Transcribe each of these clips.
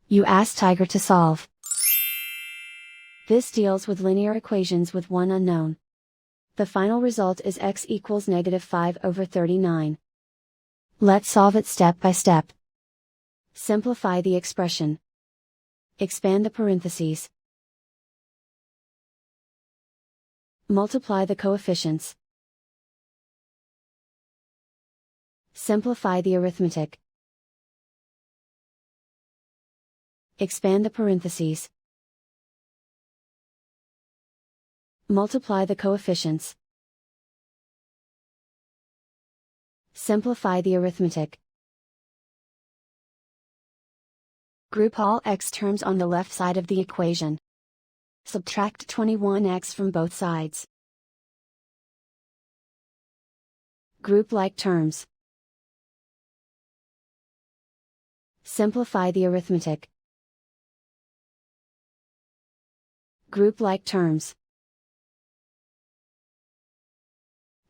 You ask Tiger to solve. This deals with linear equations with one unknown. The final result is x equals -5/39. Let's solve it step by step. Simplify the expression. Expand the parentheses. Multiply the coefficients. Simplify the arithmetic. Expand the parentheses. Multiply the coefficients. Simplify the arithmetic. Group all x terms on the left side of the equation. Subtract 21x from both sides. Group like terms. Simplify the arithmetic. Group like terms.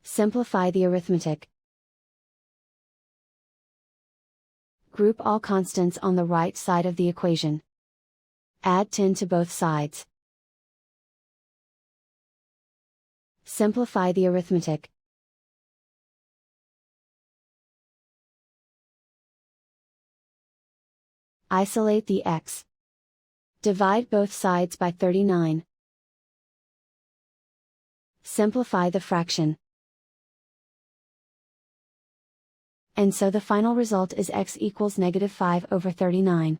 Simplify the arithmetic. Group all constants on the right side of the equation. Add 10 to both sides. Simplify the arithmetic. Isolate the x. Divide both sides by 39. Simplify the fraction. And so the final result is x equals -5/39.